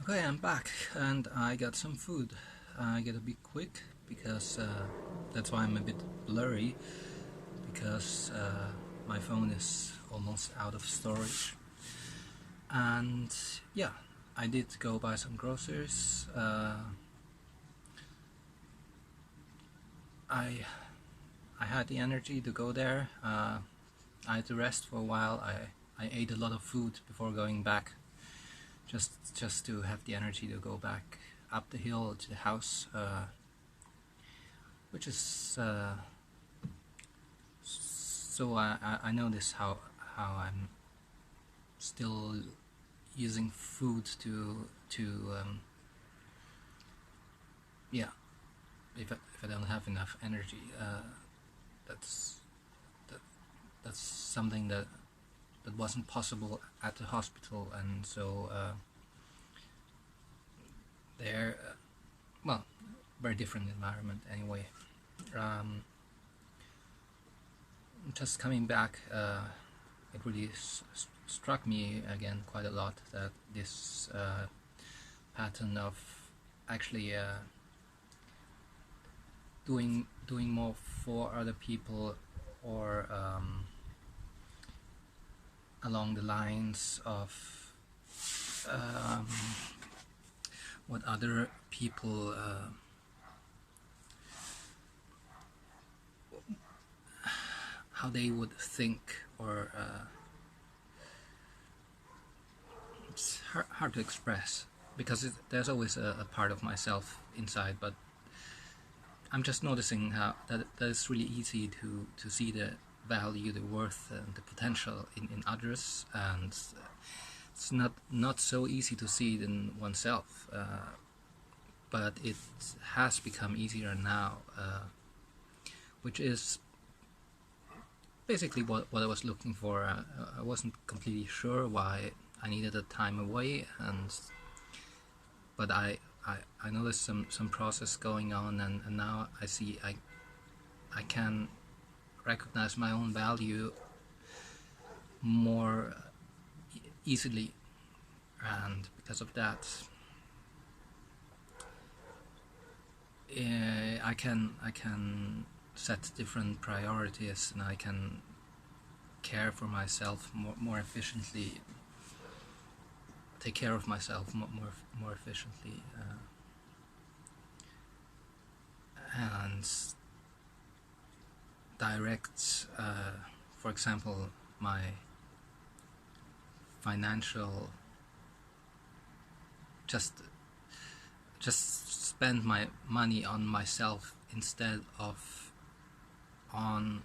Okay, I'm back and I got some food. I get a bit quick because that's why I'm a bit blurry because my phone is almost out of storage. And yeah, I did go buy some groceries. I had the energy to go there. I had to rest for a while. I ate a lot of food before going back, just to have the energy to go back up the hill to the house, which is so I notice how I'm still using food to yeah, if I don't have enough energy, that's that that's something that wasn't possible at the hospital. And so there, well, very different environment anyway. um, just coming back, it really struck me again quite a lot that this pattern of actually doing more for other people, or along the lines of um, what other people how they would think, or it's hard to express because there's always a part of myself inside, but I'm just noticing how that it's really easy to see the value, the worth, and the potential in others, and it's not so easy to see it in oneself. But it has become easier now, which is basically what I was looking for. I wasn't completely sure why I needed a time away, but I noticed some process going on, and now I see I can recognize my own value more easily, and because of that, I can set different priorities, and I can care for myself more efficiently, take care of myself more efficiently, and direct, for example, my financial, just spend my money on myself instead of on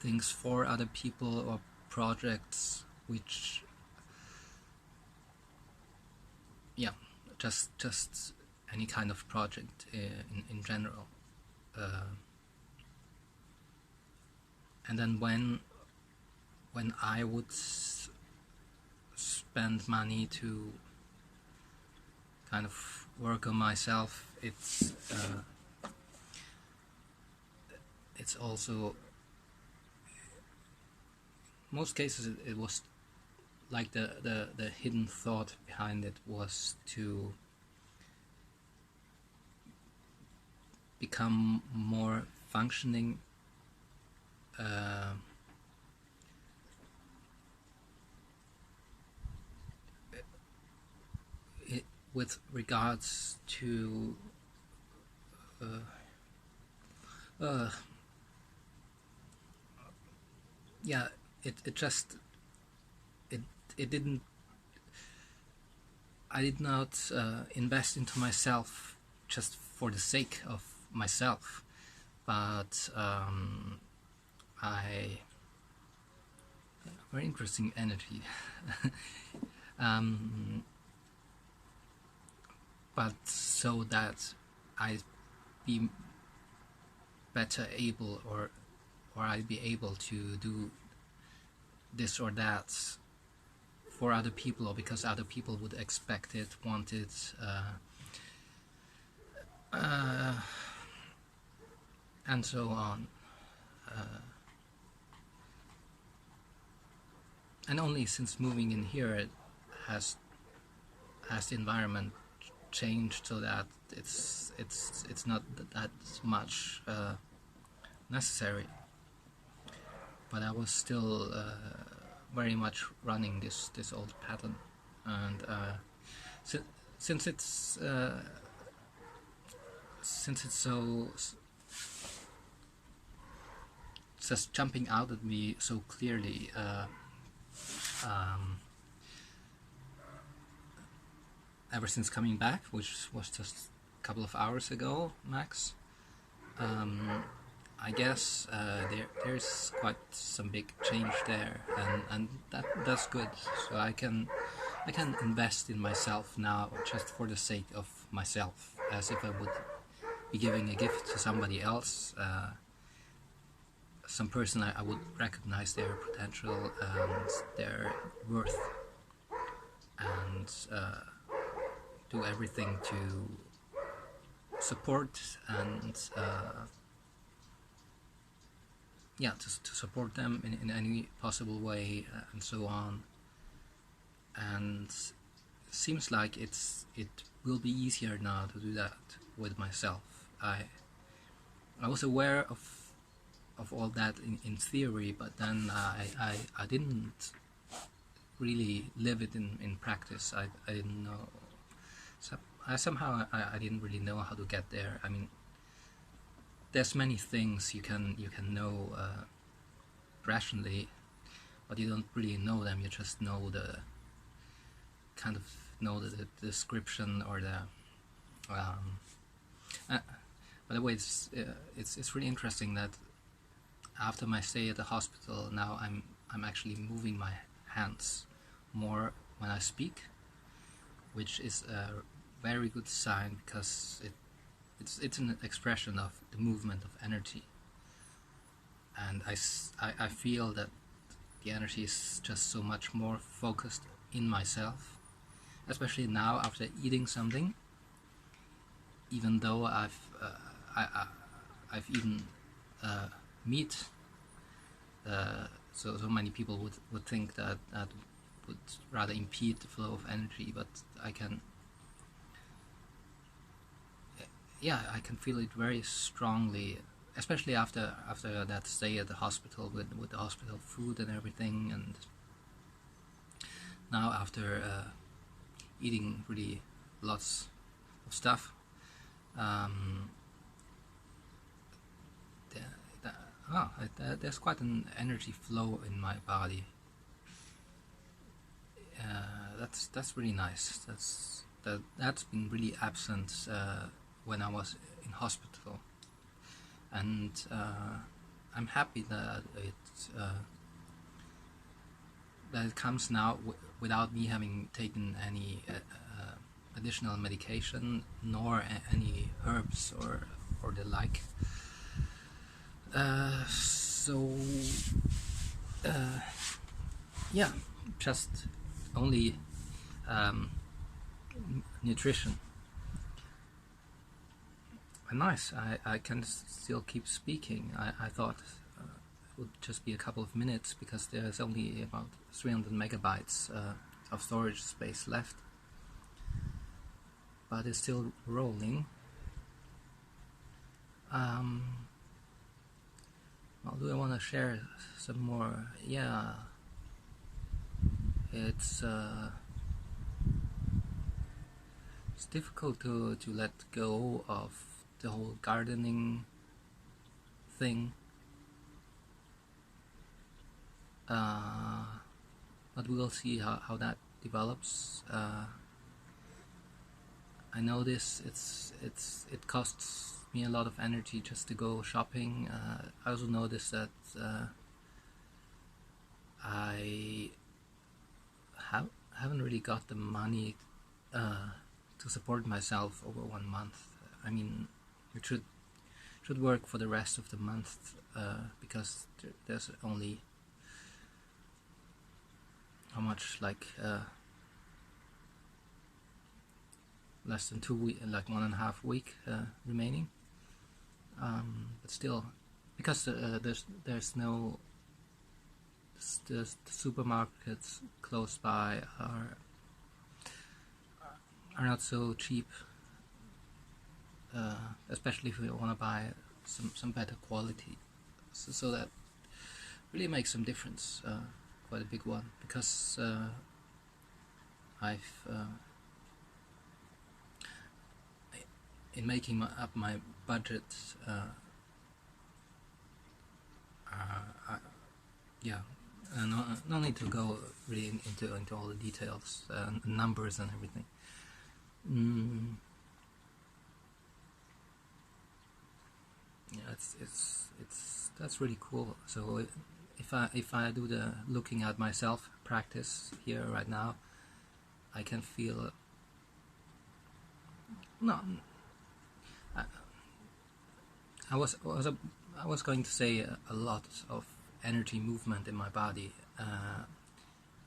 things for other people or projects, which just any kind of project in general. And then when I would spend money to kind of work on myself, it's also, most cases it was like the hidden thought behind it was to become more functioning, with regards to yeah, it just it didn't, I did not invest into myself just for the sake of myself, but very interesting energy. But so that I'd be better able, or I'd be able to do this or that for other people, or because other people would expect it, want it, and so on. And only since moving in here it has has the environment changed so that it's not that much necessary. But I was still very much running this old pattern, and since it's so just jumping out at me so clearly, ever since coming back, which was just a couple of hours ago max, I guess there's quite some big change there, and that's good. So I can invest in myself now just for the sake of myself, as if I would be giving a gift to somebody else, some person I would recognize their potential and their worth, and do everything to support and to support them in any possible way, and so on. And it seems like it will be easier now to do that with myself. I was aware of all that in theory, but then I didn't really live it in practice. I didn't know. So somehow I didn't really know how to get there. I mean, there's many things you can know rationally, but you don't really know them. You just know the description or the. By the way, it's really interesting that after my stay at the hospital, now I'm actually moving my hands more when I speak, which is a very good sign, because it's an expression of the movement of energy, and I feel that the energy is just so much more focused in myself, especially now after eating something. Even though I've eaten meat, so many people would think that would rather impede the flow of energy, but I can feel it very strongly, especially after that stay at the hospital with the hospital food and everything, and now after eating really lots of stuff. There's quite an energy flow in my body. That's really nice. That's been really absent when I was in hospital, and I'm happy that it comes now without me having taken any additional medication, nor any herbs or the like. Just only nutrition. Nice. I can still keep speaking. I thought it would just be a couple of minutes, because there's only about 300 megabytes of storage space left, but it's still rolling. Well, do I want to share some more? Yeah, it's difficult to let go of the whole gardening thing, but we'll see how that develops. I know it costs me a lot of energy just to go shopping. I also noticed that I haven't really got the money to support myself over 1 month. I mean, it should work for the rest of the month, because there's only how much, like less than 2 weeks, like 1.5 week remaining. But still, because there's no the supermarkets close by are not so cheap, especially if you want to buy some better quality. So that really makes some difference, quite a big one, because I've in making up my budget, yeah, no need to go really into all the details, numbers and everything. Yeah, it's that's really cool. So if I do the looking at myself practice here right now, I can feel no. I was going to say a lot of energy movement in my body.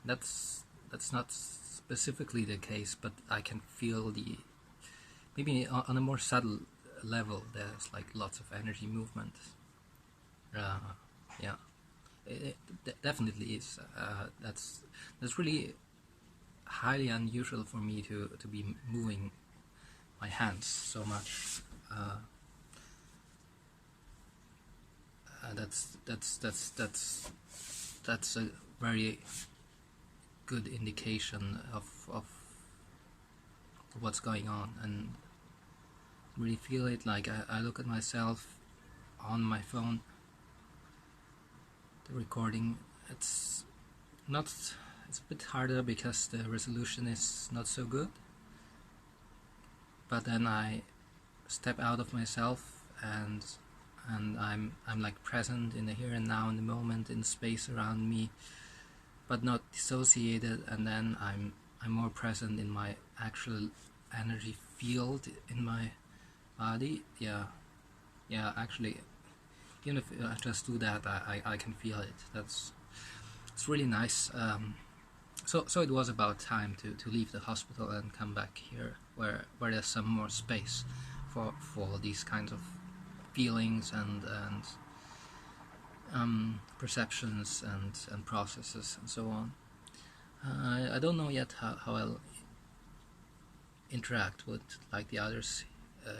That's not specifically the case, but I can feel maybe on a more subtle level. There's like lots of energy movement. Yeah, it definitely is. That's really highly unusual for me to be moving my hands so much. That's a very good indication of what's going on, and really feel it. Like I look at myself on my phone, the recording. It's a bit harder because the resolution is not so good, but then I step out of myself and I'm like present in the here and now, in the moment, in space around me, but not dissociated, and then I'm more present in my actual energy field in my body. Yeah, actually, even if I just do that, I can feel it. It's really nice. So it was about time to leave the hospital and come back here, where there's some more space for these kinds of feelings and perceptions and processes and so on. I don't know yet how I'll interact with like the others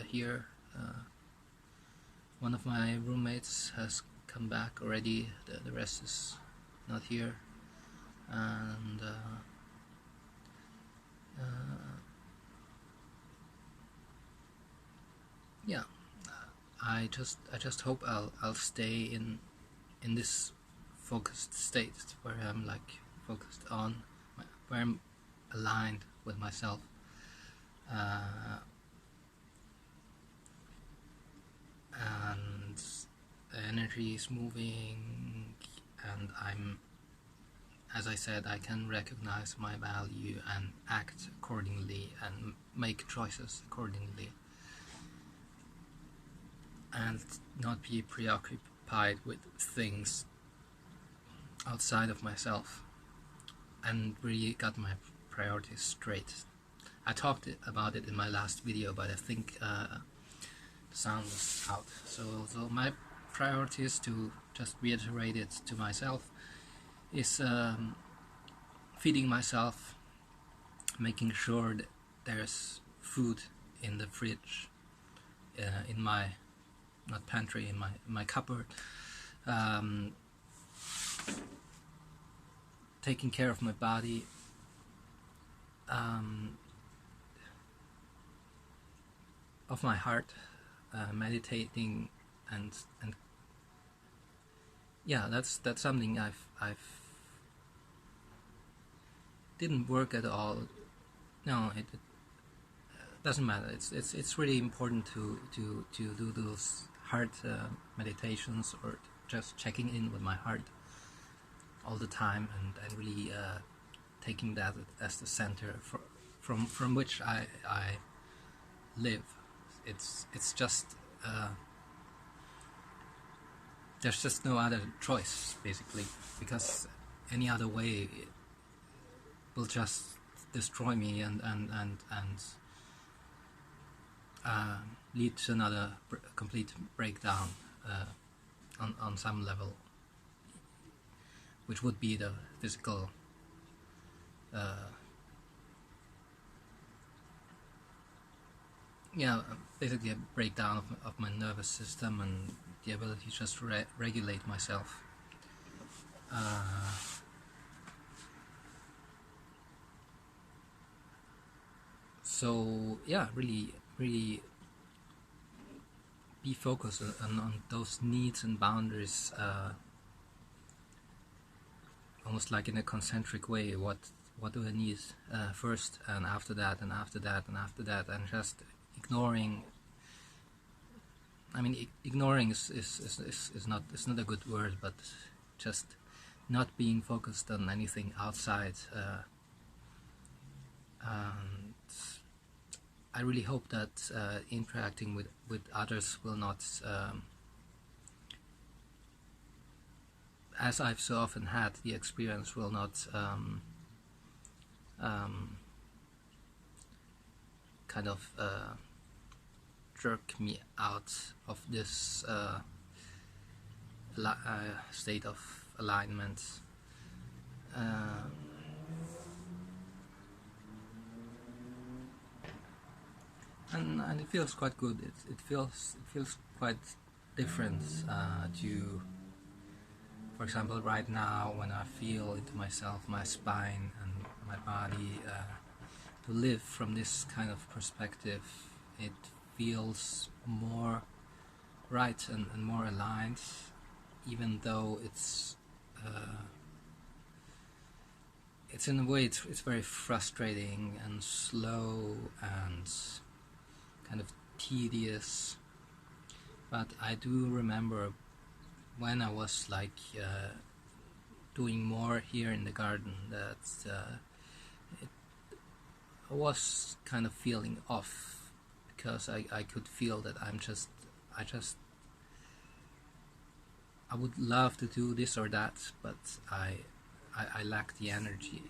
here. One of my roommates has come back already. The rest is not here, and yeah, I just hope I'll stay in this focused state where I'm like focused on where I'm aligned with myself, and the energy is moving, and as I said, I can recognize my value and act accordingly and make choices accordingly, and not be preoccupied with things outside of myself, and really got my priorities straight. I talked about it in my last video, but I think the sound was out. So my priorities, to just reiterate it to myself, is feeding myself, making sure that there's food in the fridge, in my, not pantry, in my cupboard, taking care of my body, of my heart, meditating, and yeah, that's something I've didn't work at all. No, it doesn't matter. It's really important to do those heart meditations, or just checking in with my heart all the time, and really taking that as the center from which I live. It's just there's just no other choice, basically, because any other way will just destroy me and lead to another complete breakdown on some level, which would be the physical yeah, basically a breakdown of my nervous system and the ability to just regulate myself. So yeah, really be focused on those needs and boundaries, almost like in a concentric way. What do I need first, and after that, and after that, and after that, and just ignoring. I mean, ignoring is not a good word, but just not being focused on anything outside. And I really hope that interacting with others will not, as I've so often had the experience, will not kind of jerk me out of this state of alignment. And it feels quite good. It feels quite different to, for example, right now when I feel into myself, my spine and my body, to live from this kind of perspective, it feels more right and more aligned, even though it's in a way it's very frustrating and slow and kind of tedious. But I do remember when I was like doing more here in the garden that I was kind of feeling off, because I could feel that I would love to do this or that, but I lack the energy.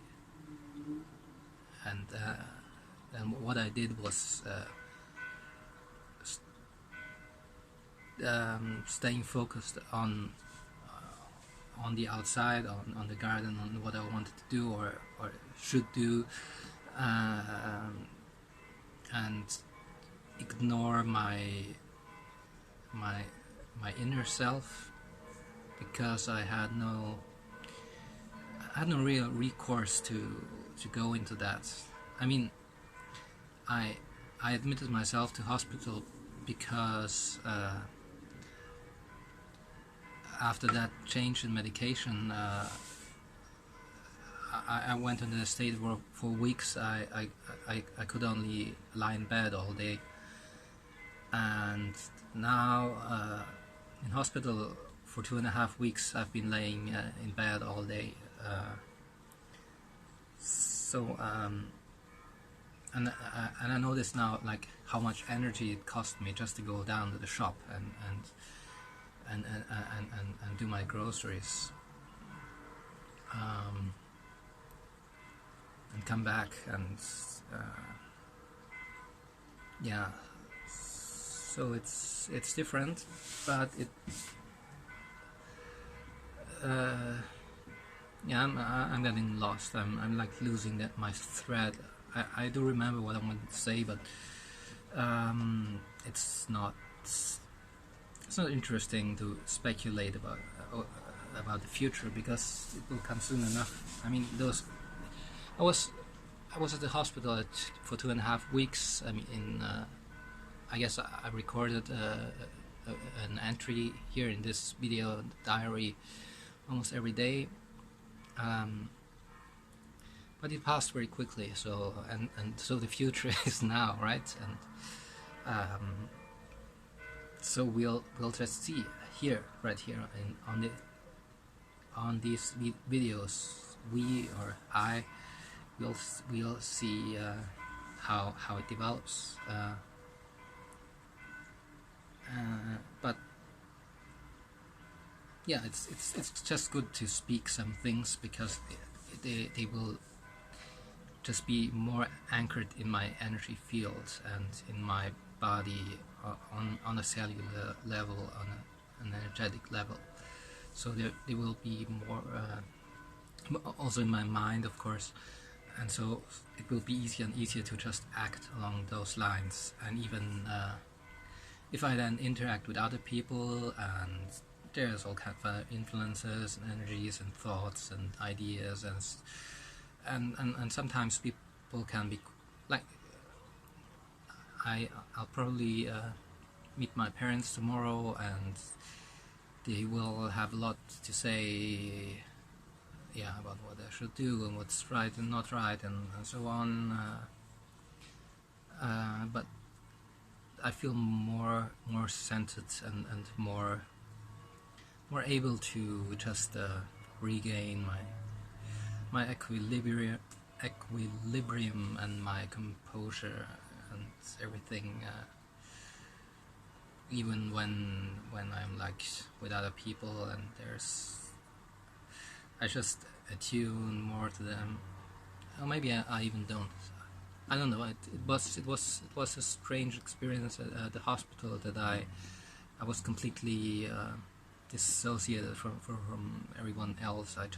And what I did was staying focused on the outside, on the garden, on what I wanted to do or should do, and ignore my inner self, because I had no real recourse to go into that. I mean, I admitted myself to hospital because after that change in medication, I went into a state where for weeks I could only lie in bed all day, and now in hospital for 2.5 weeks I've been laying in bed all day. And I notice now like how much energy it cost me just to go down to the shop and do my groceries, and come back, and yeah, so it's different, but it yeah, I'm getting lost. I'm like losing my thread. I do remember what I wanted to say, but it's not interesting to speculate about the future, because it will come soon enough. I mean, I was at the hospital for 2.5 weeks. I mean, I guess I recorded an entry here in this video diary almost every day, but it passed very quickly. So and so the future is now, right? And so we'll just see right here on these videos, we or I we'll see how it develops. But yeah, it's just good to speak some things, because they will just be more anchored in my energy field and in my body, on a cellular level, on an energetic level. So they will be more also in my mind, of course, and so it will be easier and easier to just act along those lines. And even if I then interact with other people, and there's all kinds of influences and energies and thoughts and ideas, and sometimes people can be like, I'll probably meet my parents tomorrow, and they will have a lot to say, yeah, about what I should do and what's right and not right, and so on. But I feel more centered and more able to just regain my equilibrium and my composure and everything. Even when I'm like with other people, and I just attune more to them, or maybe I even don't. I don't know. It was a strange experience at the hospital, that I was completely dissociated from everyone else. I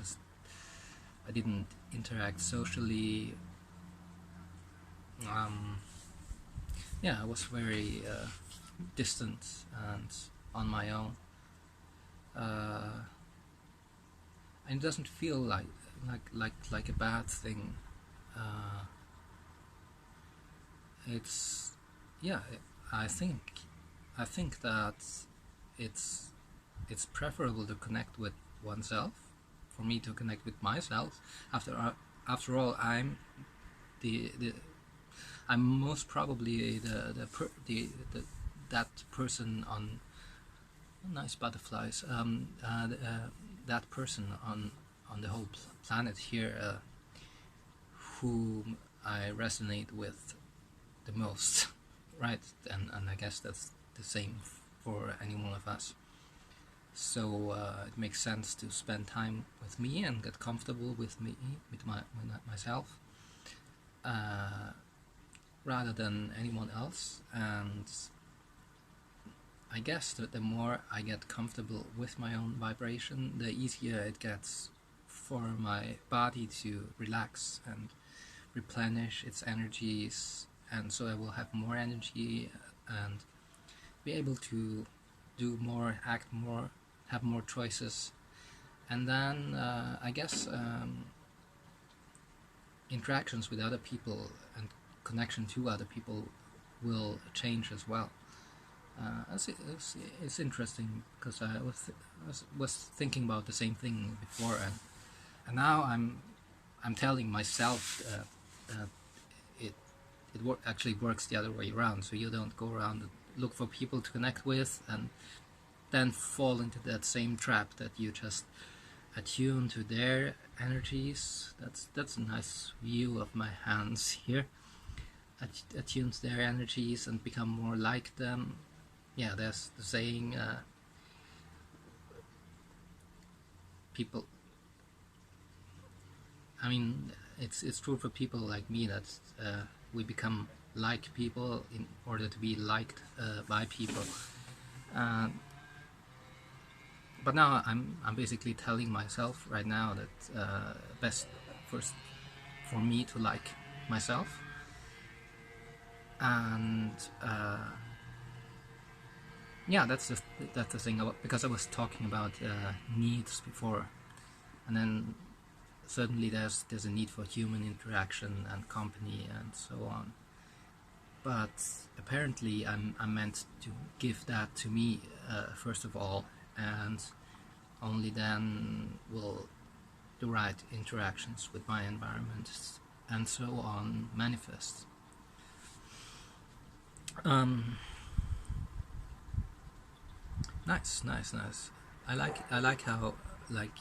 didn't interact socially. Yeah, I was very distant and on my own. And it doesn't feel like a bad thing. It's, yeah, I think that it's preferable to connect with oneself, for me to connect with myself. After all, I'm most probably that person on, nice butterflies, that person on the whole planet here, whom I resonate with the most, right? And I guess that's the same for any one of us. So it makes sense to spend time with me and get comfortable with myself, rather than anyone else. And I guess that the more I get comfortable with my own vibration, the easier it gets for my body to relax and replenish its energies, and so I will have more energy and be able to do more, act more, have more choices. And then I guess interactions with other people and connection to other people will change as well. It's interesting, because I was thinking about the same thing before, and now I'm telling myself that it actually works the other way around. So you don't go around and look for people to connect with and then fall into that same trap, that you just attune to their energies. That's a nice view of my hands here. Attune to their energies and become more like them. Yeah, there's the saying, people, I mean, it's true for people like me, that we become like people in order to be liked by people. But now I'm basically telling myself right now that best first for me to like myself, and yeah, that's the thing. Because I was talking about needs before, and then certainly there's a need for human interaction and company and so on. But apparently I'm meant to give that to me first of all, and only then will the right interactions with my environment and so on manifest. Nice. I like how, like,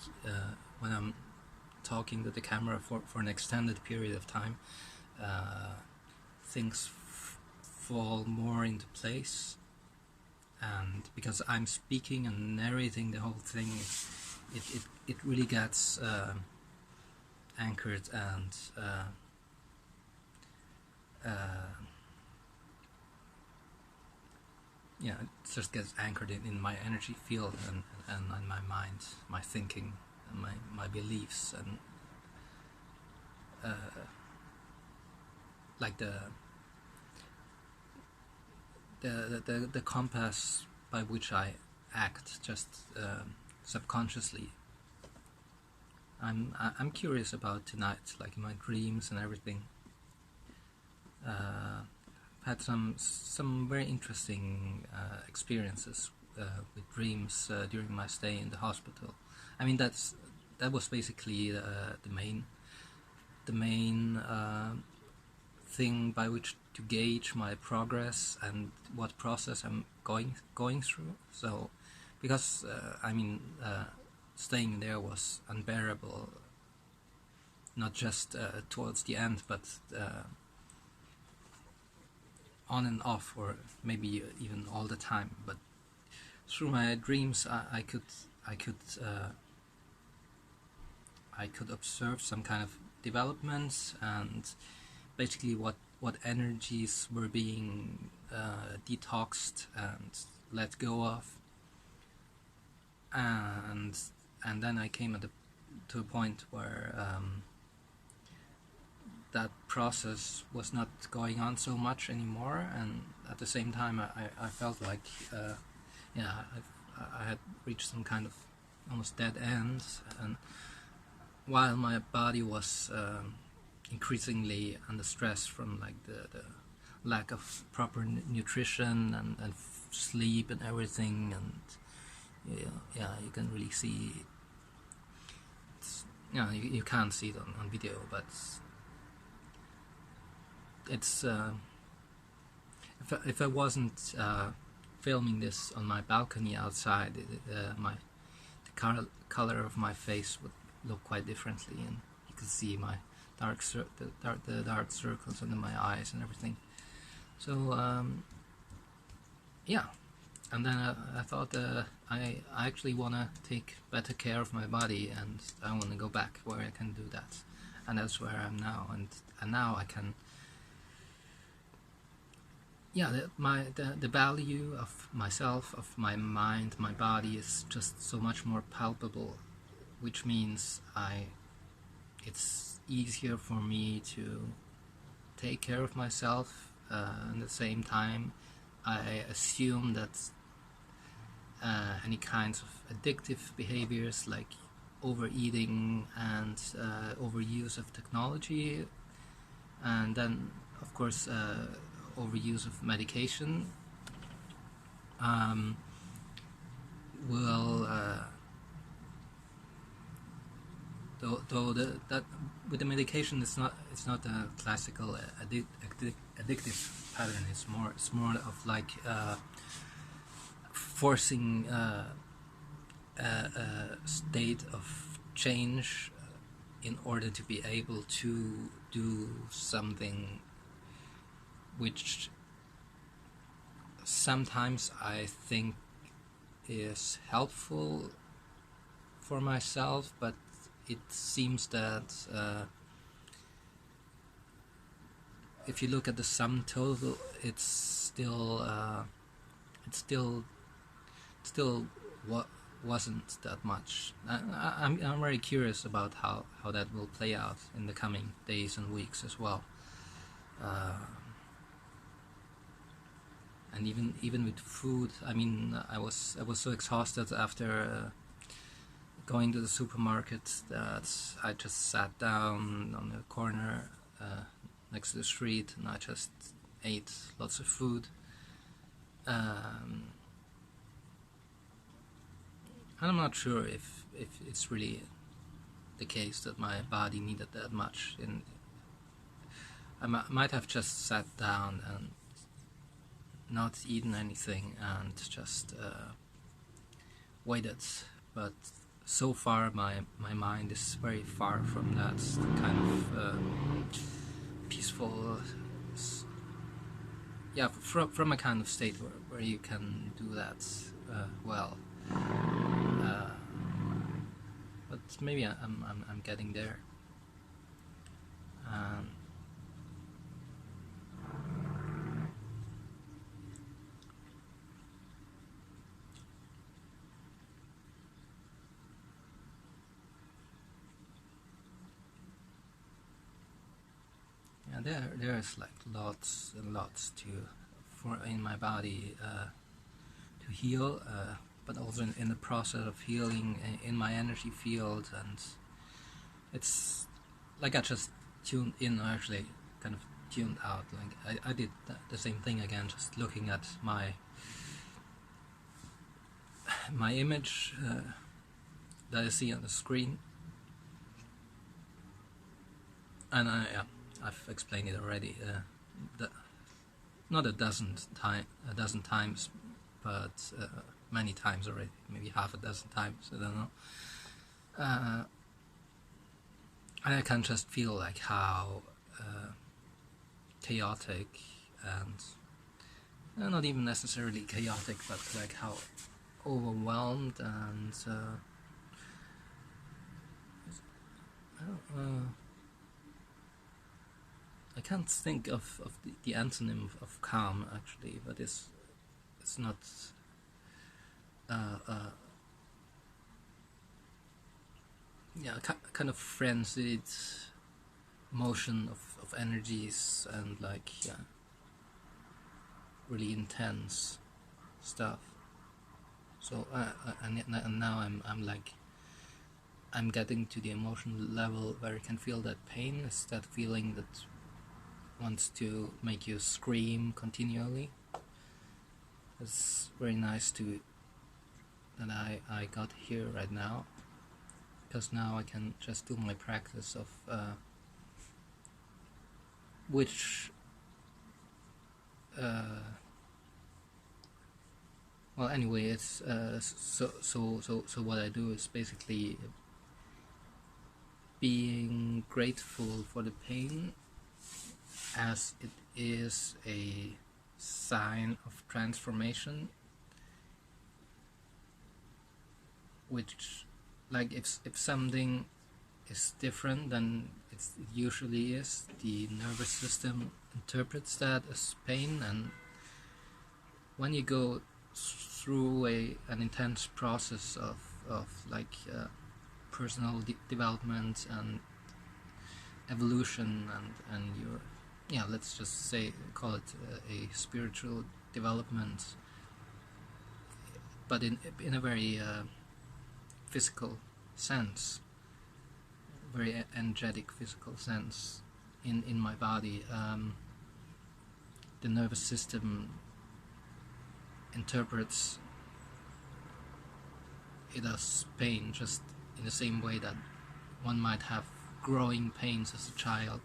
when I'm talking to the camera for an extended period of time, things fall more into place, and because I'm speaking and narrating the whole thing, it really gets anchored, and yeah, it just gets anchored in my energy field and in my mind, my thinking, and my beliefs, and like the compass by which I act, just subconsciously. I'm curious about tonight, like in my dreams and everything. Had some very interesting experiences with dreams during my stay in the hospital. I mean, that was basically the main thing by which to gauge my progress and what process I'm going through. So, because staying there was unbearable, not just towards the end, but on and off, or maybe even all the time. But through my dreams, I could observe some kind of developments, and basically what energies were being detoxed and let go of, and then I came to a point where that process was not going on so much anymore, and at the same time I felt like I had reached some kind of almost dead end, and while my body was increasingly under stress from like the lack of proper nutrition and sleep and everything, and you can really see you can't see it on video, but it's if I wasn't filming this on my balcony outside, the color of my face would look quite differently, and you could see my the dark circles under my eyes and everything. So and then I thought I actually want to take better care of my body, and I want to go back where I can do that, and that's where I'm now, and now I can. The value of myself, of my mind, my body is just so much more palpable, which means it's easier for me to take care of myself. At the same time, I assume that any kinds of addictive behaviors like overeating and overuse of technology, and then of course overuse of medication will though that with the medication it's not a classical addictive pattern. It's more of like forcing a state of change in order to be able to do something which sometimes I think is helpful for myself, but it seems that if you look at the sum total, it's still wasn't that much. I'm very curious about how that will play out in the coming days and weeks as well. And even with food, I mean, I was so exhausted after going to the supermarket that I just sat down on the corner next to the street, and I just ate lots of food. And I'm not sure if it's really the case that my body needed that much. I might have just sat down and not eaten anything and just waited, but so far my mind is very far from that kind of peaceful, from a kind of state where you can do that well. But maybe I'm getting there. there's like lots and lots for in my body to heal, but also in the process of healing in my energy field, and it's like I just tuned in, or actually kind of tuned out. Like I did the same thing again, just looking at my image that I see on the screen, and yeah, I've explained it already. Not a dozen times, but many times already, maybe half a dozen times. I don't know. And I can just feel like how chaotic and not even necessarily chaotic, but like how overwhelmed and I can't think of the antonym of calm actually, but it's not yeah, kind of frenzied motion of energies and like really intense stuff. So and now I'm like I'm getting to the emotional level where I can feel that pain. It's that feeling that wants to make you scream continually. It's very nice that I got here right now, because now I can just do my practice of which well, anyway, it's so what I do is basically being grateful for the pain, as it is a sign of transformation, which, like, if something is different than it usually is, the nervous system interprets that as pain, and when you go through an intense process of like personal development and evolution, and your, yeah, let's just say, call it a spiritual development, but in a very physical sense, very energetic physical sense in my body. The nervous system interprets it as pain, just in the same way that one might have growing pains as a child,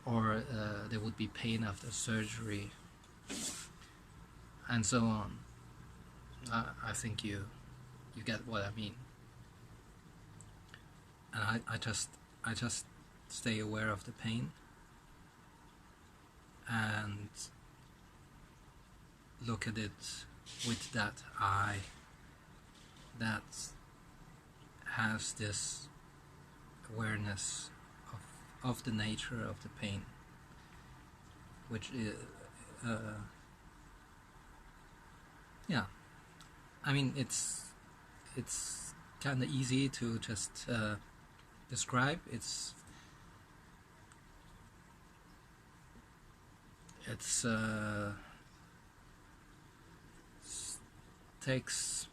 or there would be pain after surgery, and so on. I think you get what I mean. And I just stay aware of the pain and look at it with that eye that has this awareness of the nature of the pain, which is yeah, I mean, it's kind of easy to just describe. It's takes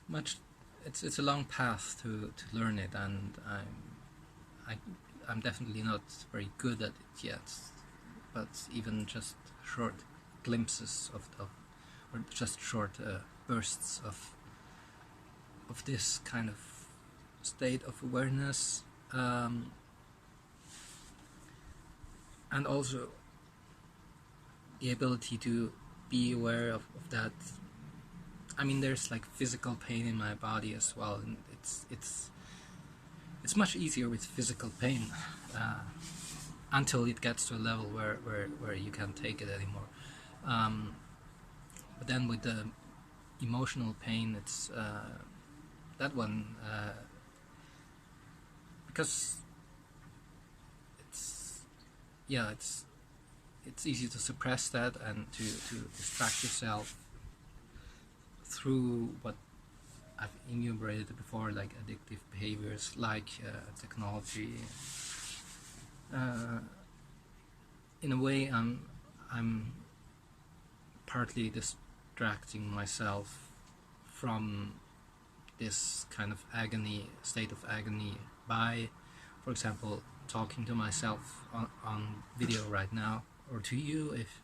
much. It's a long path to learn it, and I'm definitely not very good at it yet. But even just short glimpses of or just short bursts of this kind of state of awareness, and also the ability to be aware of that. I mean, there's like physical pain in my body as well, and it's much easier with physical pain until it gets to a level where you can't take it anymore. But then with the emotional pain, it's that one, because it's easy to suppress that and to distract yourself through what I've enumerated before, like addictive behaviors, like technology, uh, in a way, I'm partly distracting myself from this kind of agony, state of agony, by, for example, talking to myself on video right now, or to you if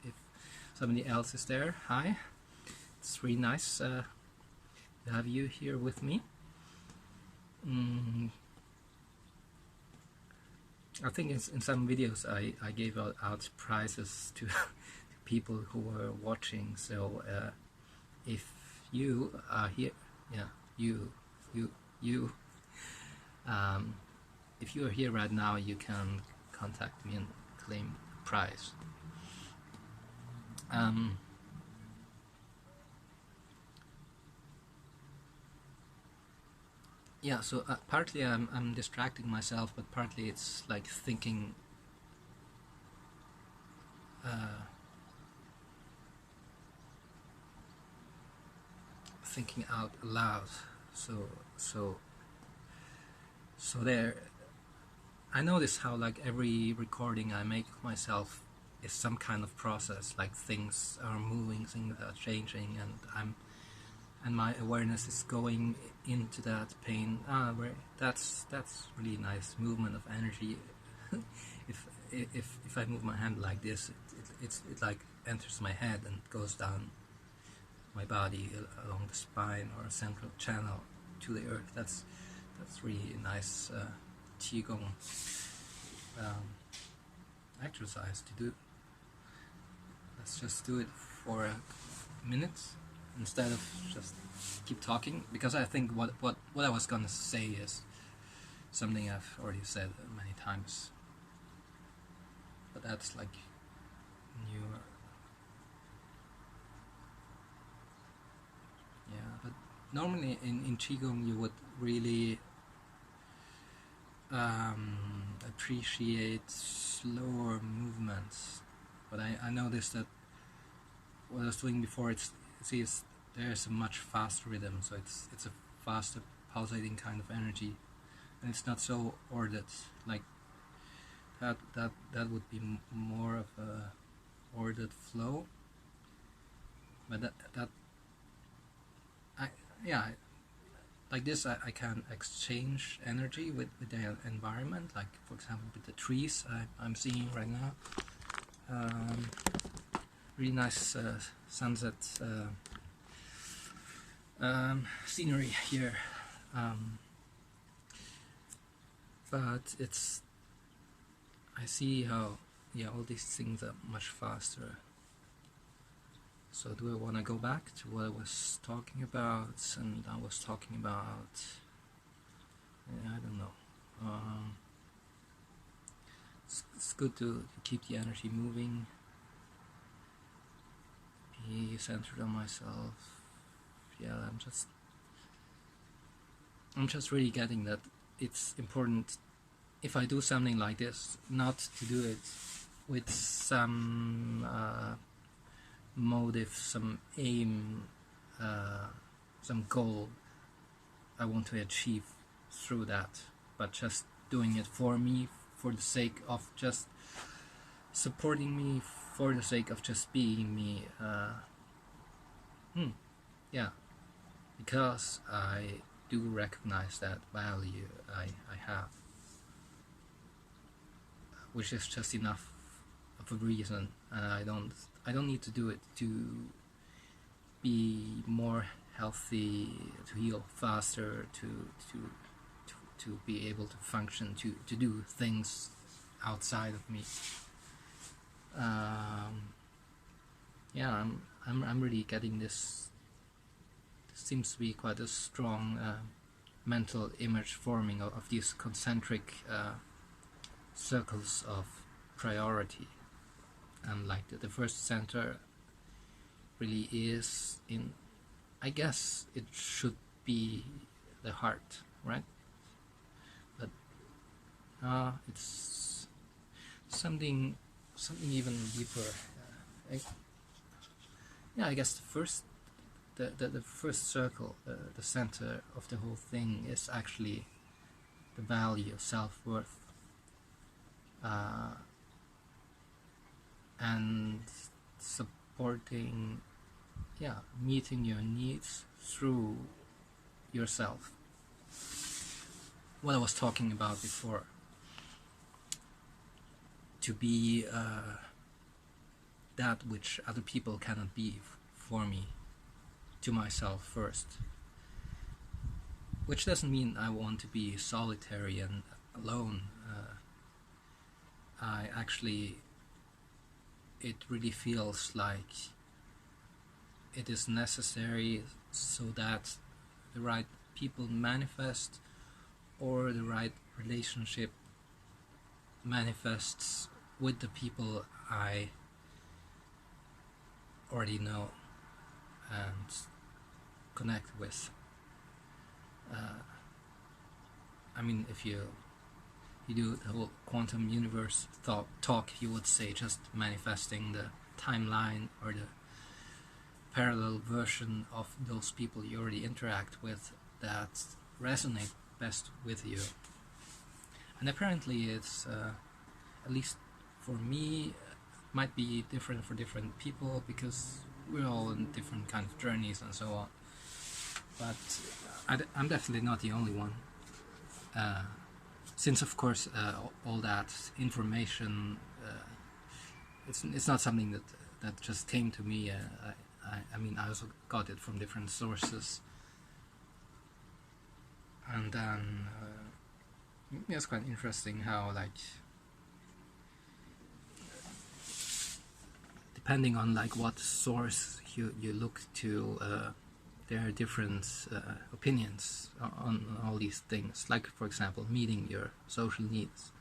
somebody else is there. Hi, it's really nice to have you here with me. I think in some videos I gave out prizes to people who were watching, so if you are here, yeah, you if you are here right now, you can contact me and claim the prize. Yeah, so partly I'm distracting myself, but partly it's like thinking thinking out loud. So there, I notice how like every recording I make of myself is some kind of process. Like things are moving, things are changing, and my awareness is going into that pain. That's really nice movement of energy. if I move my hand like this, it like enters my head and goes down my body along the spine or central channel to the earth. That's really nice qigong exercise to do. Let's just do it for a minute instead of just keep talking, because I think what I was gonna say is something I've already said many times, but that's like newer. Yeah, but normally in qigong you would really appreciate slower movements, but I noticed that what I was doing before, there's a much faster rhythm, so it's a faster pulsating kind of energy, and it's not so ordered. Like that would be more of a ordered flow, but like this I can exchange energy with the environment, like for example with the trees I'm seeing right now. Really nice sunset scenery here, but I see how all these things are much faster. So do I want to go back to what I was talking about? And I was talking about, I don't know. It's good to keep the energy moving, be centered on myself. Yeah, I'm just really getting that it's important, if I do something like this, not to do it with some motive, some aim, some goal I want to achieve through that, but just doing it for me, for the sake of just supporting me, for the sake of just being me. Yeah, because I do recognize that value I have, which is just enough of a reason, and I don't need to do it to be more healthy, to heal faster, to be able to function, to do things outside of me. Yeah, I'm really getting this. This seems to be quite a strong mental image forming of these concentric circles of priority, and like the first center really is in, I guess it should be the heart, right? But it's something even deeper. I guess the first circle, the center of the whole thing, is actually the value of self-worth. uh, and supporting, yeah, meeting your needs through yourself. What I was talking about before, to be that which other people cannot be for me, to myself first. Which doesn't mean I want to be solitary and alone. I actually, it really feels like it is necessary so that the right people manifest, or the right relationship manifests with the people I already know and connect with. I mean, if you do the whole quantum universe talk, you would say just manifesting the timeline or the parallel version of those people you already interact with that resonate best with you. And apparently it's, at least for me, might be different for different people, because we're all in different kind of journeys and so on. But I'm definitely not the only one. Since of course all that information, it's not something that just came to me. I mean, I also got it from different sources, and then it's quite interesting how, like, depending on like what source you look to, there are different opinions on all these things. Like, for example, meeting your social needs.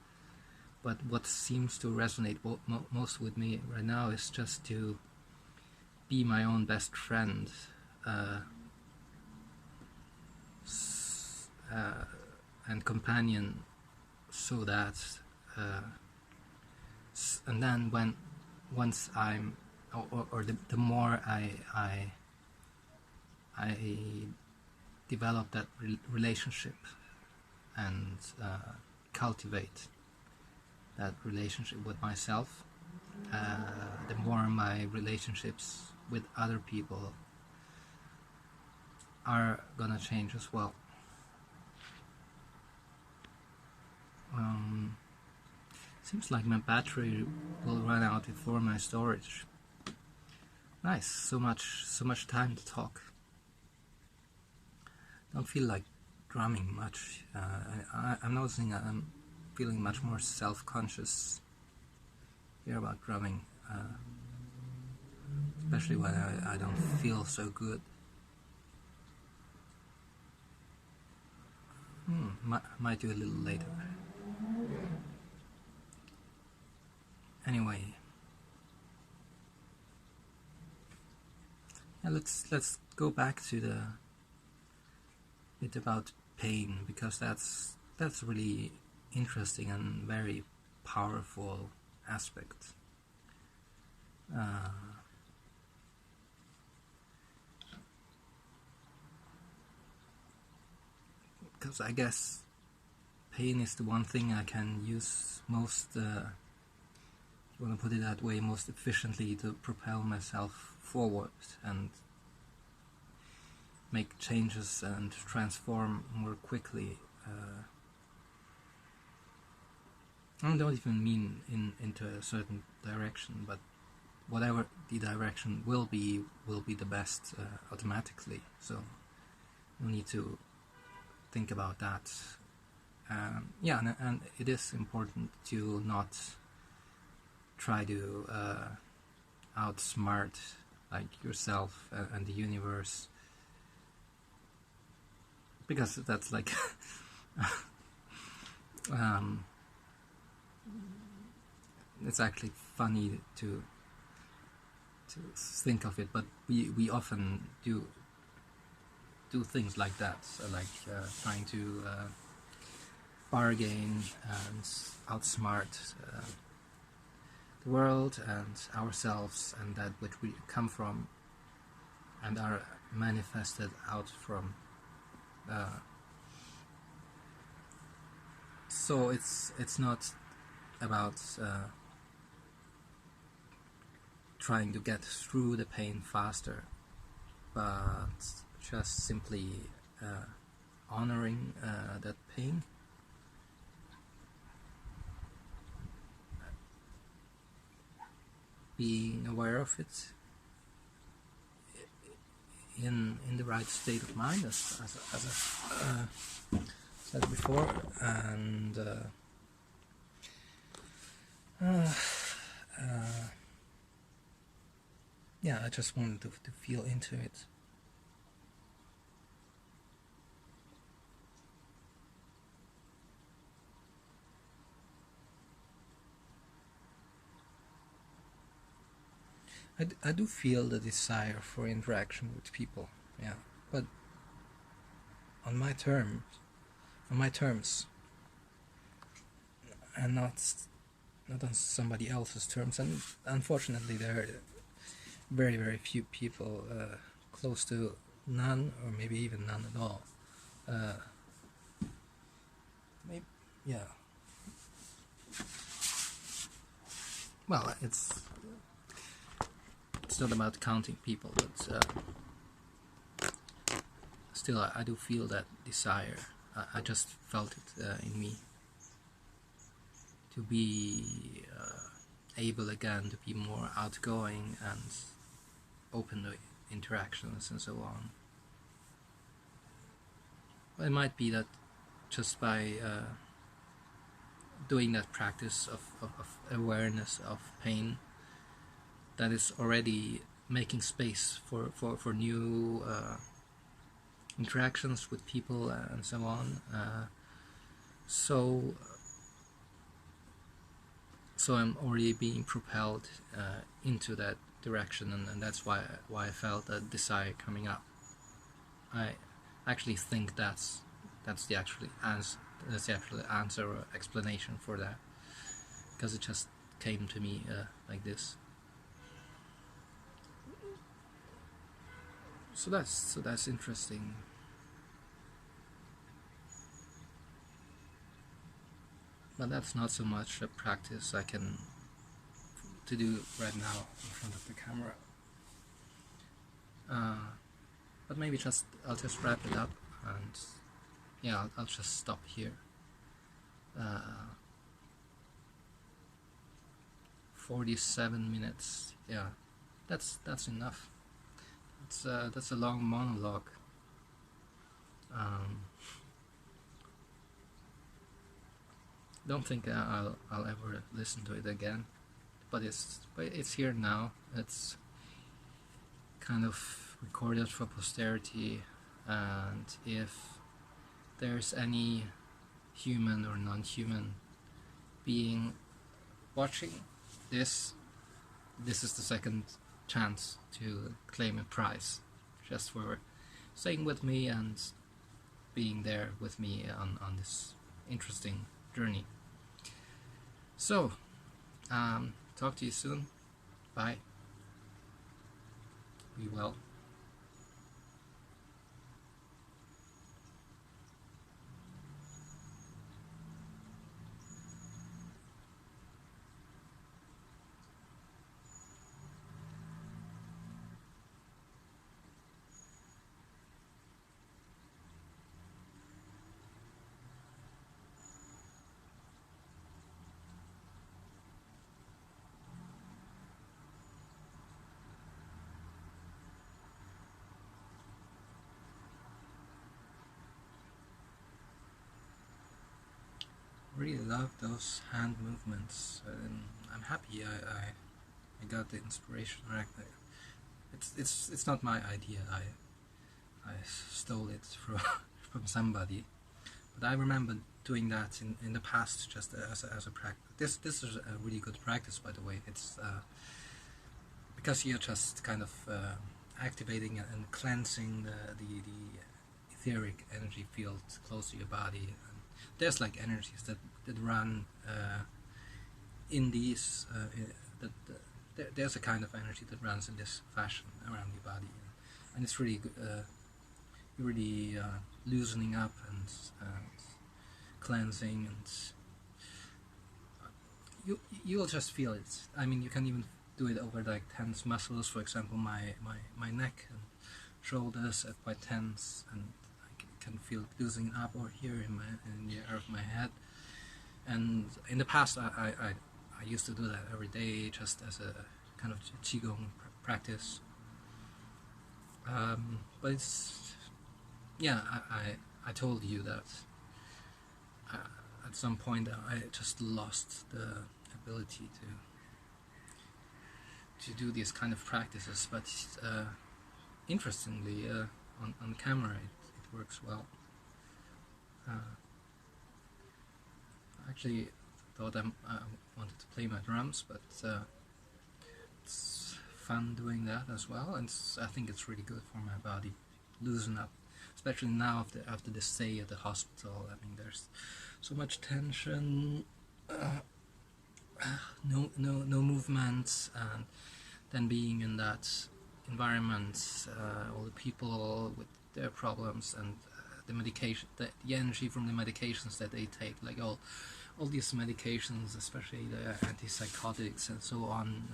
But what seems to resonate most with me right now is just to be my own best friend, and companion, so that and then once I'm, or the more I develop that relationship and cultivate that relationship with myself, the more my relationships with other people are gonna change as well. Seems like my battery will run out before my storage. Nice, so much time to talk. Don't feel like drumming much. I'm noticing I'm feeling much more self-conscious here about drumming, especially when I don't feel so good. Might do a little later. Anyway, yeah, let's go back to the bit about pain, because that's really interesting and very powerful aspect. Because I guess pain is the one thing I can use most, if you want to put it that way, most efficiently to propel myself forward and make changes and transform more quickly. I don't even mean into a certain direction, but whatever the direction will be the best automatically. So no need to think about that. Yeah, and it is important to not try to outsmart like yourself and the universe, because that's like it's actually funny to think of it, but we often do things like that, so like trying to bargain and outsmart the world and ourselves, and that which we come from and are manifested out from. So it's not about trying to get through the pain faster, but just simply honoring that pain. Being aware of it in the right state of mind, as I said before, and yeah, I just wanted to feel into it. I do feel the desire for interaction with people, yeah, but on my terms, and not on somebody else's terms. And unfortunately, there are very few people, close to none, or maybe even none at all. Maybe, yeah. Well, it's not about counting people, but still, I do feel that desire. I just felt it in me to be able again to be more outgoing and open to interactions and so on. It might be that just by doing that practice of awareness of pain, that is already making space for new interactions with people and so on. So I'm already being propelled into that direction, and that's why I felt that desire coming up. I actually think that's the actual answer or explanation for that, because it just came to me like this. So that's interesting. But that's not so much a practice I can to do right now in front of the camera. But maybe I'll just wrap it up, and yeah, I'll just stop here. 47 minutes. Yeah, that's enough. That's a long monologue. Don't think I'll ever listen to it again, but it's here now. It's kind of recorded for posterity, and if there's any human or non-human being watching this is the second chance to claim a prize, just for staying with me and being there with me on this interesting journey. So, talk to you soon. Bye. Be well. Really love those hand movements, and I'm happy I got the inspiration. It's not my idea. I stole it from from somebody, but I remember doing that in the past, just as a practice. This is a really good practice, by the way. It's because you're just kind of activating and cleansing the etheric energy field close to your body. And there's like energies that run in these. There's a kind of energy that runs in this fashion around your body, and it's really loosening up and cleansing and you'll just feel it. I mean, you can even do it over like tense muscles. For example, my neck and shoulders are quite tense, and I can feel it loosening up over here in the air of my head. And in the past, I used to do that every day, just as a kind of qigong practice. But it's, yeah, I told you that at some point I just lost the ability to do these kind of practices. But interestingly, on camera it works well. Actually thought I wanted to play my drums, but it's fun doing that as well, and I think it's really good for my body, loosen up, especially now after the stay at the hospital. I mean, there's so much tension, no movement, and then being in that environment, all the people with their problems, and the medication, the energy from the medications that they take, like all these medications, especially the antipsychotics and so on,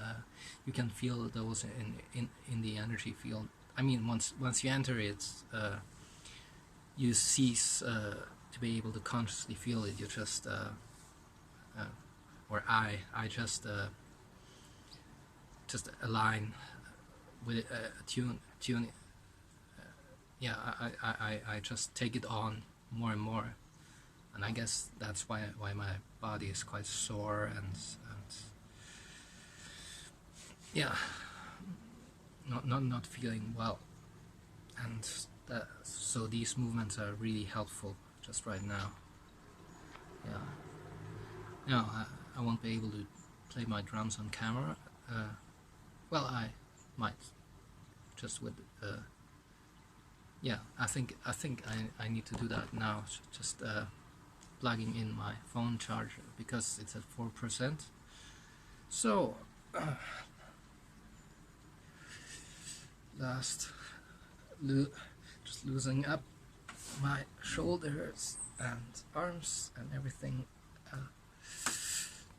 you can feel those in the energy field. I mean, once you enter it, you cease to be able to consciously feel it. You just, or I just align with it, tune. Yeah, I just take it on more and more. And I guess that's why my body is quite sore and yeah, not feeling well. And so these movements are really helpful just right now. Yeah. No, I won't be able to play my drums on camera. Well, I might, just with. Yeah, I think I need to do that now. Just plugging in my phone charger because it's at 4%. So just loosening up my shoulders and arms and everything.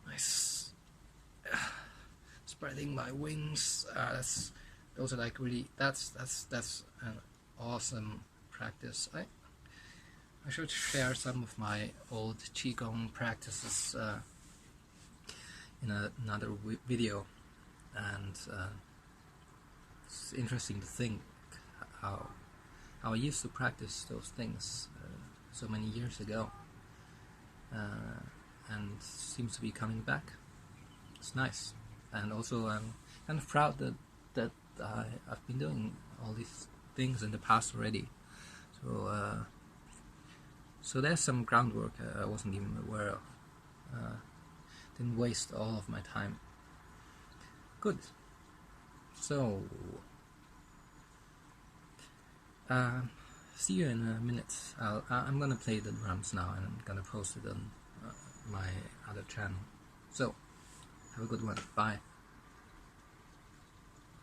Nice. Spreading my wings. Those are like really. That's an awesome practice. I should share some of my old qigong practices in another video, and it's interesting to think how I used to practice those things so many years ago, and seems to be coming back. It's nice, and also I'm kind of proud that I've been doing all these things in the past already. So there's some groundwork I wasn't even aware of. Didn't waste all of my time. Good. So see you in a minute. I'm gonna play the drums now, and I'm gonna post it on my other channel. So have a good one. Bye.